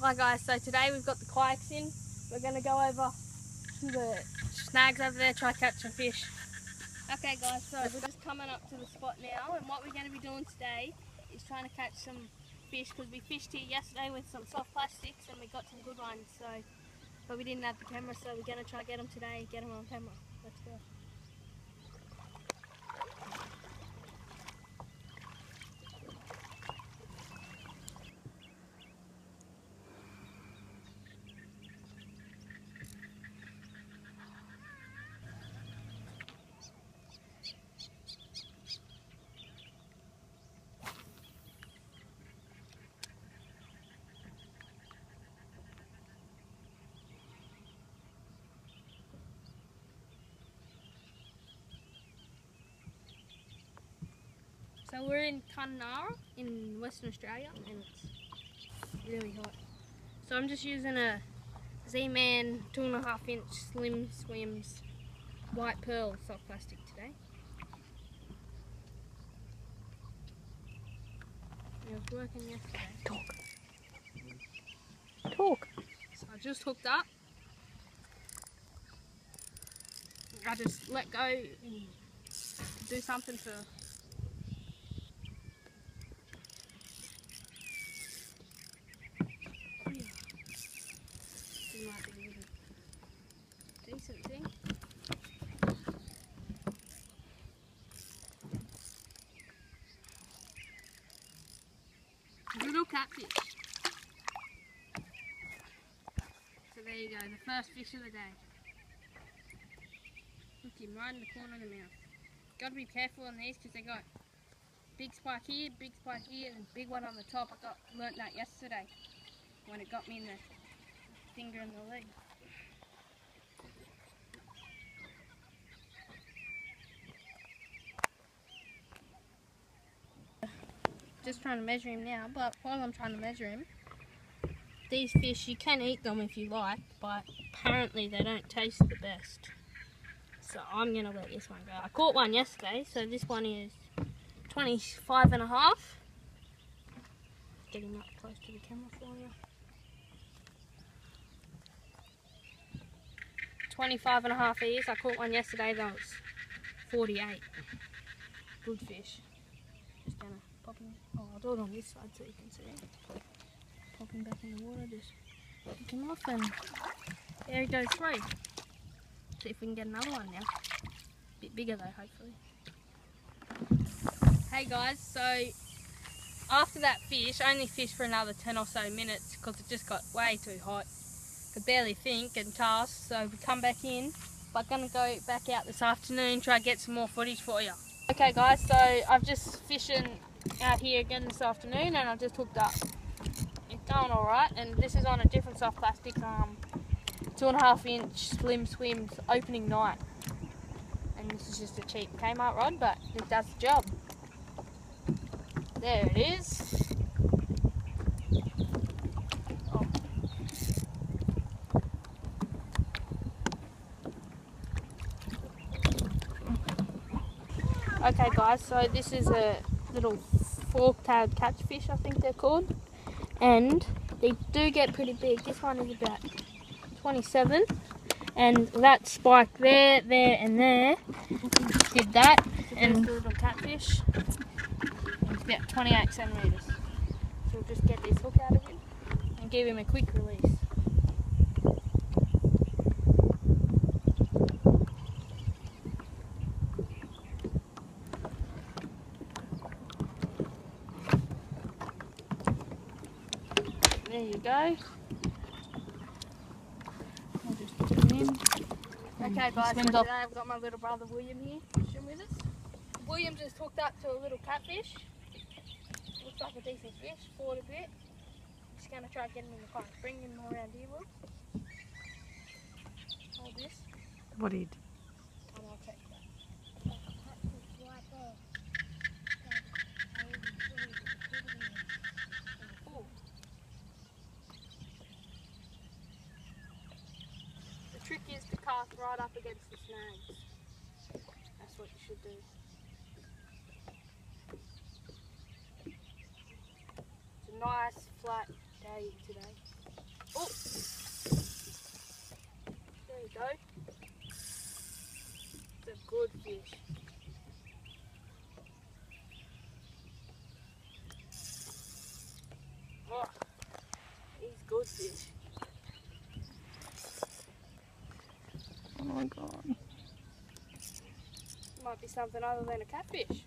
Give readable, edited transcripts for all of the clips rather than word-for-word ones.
Hi guys, so today we've got the kayaks in. We're going to go over to the snags over there, try catch some fish. Okay guys, so we're just coming up to the spot now, and what we're going to be doing today is trying to catch some fish, because we fished here yesterday with some soft plastics and we got some good ones, but we didn't have the camera, so we're going to try to get them today, get them on camera. Let's go. So we're in Kununnara in Western Australia and it's really hot. So I'm just using a Z-Man 2.5 inch Slim Swims white pearl soft plastic today. It was working yesterday. Talk. So I just hooked up. I just let go and do something for this might be a little decent thing. Little catfish. So there you go, the first fish of the day. Hook him right in the corner of the mouth. Got to be careful on these because they got big spike here, and big one on the top. I learnt that yesterday when it got me in the finger and the leg. Just trying to measure him now, but while I'm trying to measure him, these fish, you can eat them if you like, but apparently they don't taste the best. So I'm going to let this one go. I caught one yesterday, so this one is 25.5. Get him up close to the camera for you. 25.5 he is. I caught one yesterday that was 48. Good fish. Just gonna pop him. Oh, I'll do it on this side so you can see it. Pop him back in the water, just pick him off, and there he goes through. See if we can get another one now. Bit bigger though, hopefully. Hey guys, so after that fish, I only fished for another 10 or so minutes because it just got way too hot. Could barely think and task, so we come back in. But I'm gonna go back out this afternoon, try to get some more footage for you. Okay guys, so I've just fishing out here again this afternoon and I've just hooked up. It's going alright, and this is on a different soft plastic 2.5 inch Slim Swims opening night. And this is just a cheap Kmart rod, but it does the job. There it is. Oh. Okay guys, so this is a little fork-tailed catfish, I think they're called. And they do get pretty big. This one is about 27. And that spike there, and there did that. And the little catfish. It's about 28 centimetres. So we'll just get this hook out of him and give him a quick release. There you go. I'll just put him in. Okay guys, so today I've got my little brother William here fishing with us. William just hooked up to a little catfish. Looks like a decent fish, fought a bit. Just going to try to get him in the kayak. Bring him around here, Will. Hold this. What did? And I'll take that. Oh. The trick is to cast right up against the snags. That's what you should do. It's a nice flat day today. Oh, there you go. It's a good fish. Oh, he's good fish. Oh my god. Might be something other than a catfish.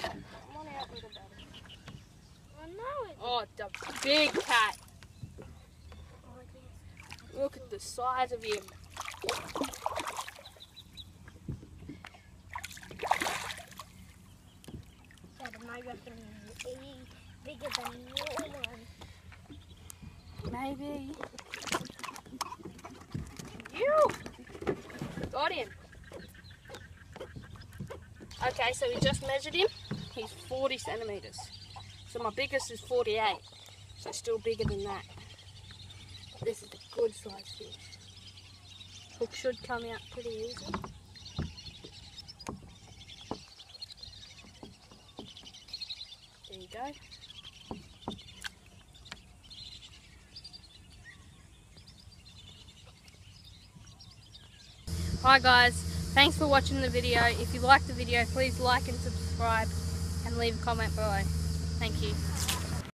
Come on out, little buddy. I know it. Oh, it's a big cat. Look at the size of him. Dad, I reckon he's bigger than your one. Maybe. You got him. Okay, so we just measured him. He's 40 centimetres. So my biggest is 48. So still bigger than that. This is a good sized fish. Hook should come out pretty easy. There you go. Hi guys, thanks for watching the video. If you liked the video, please like and subscribe and leave a comment below. Thank you.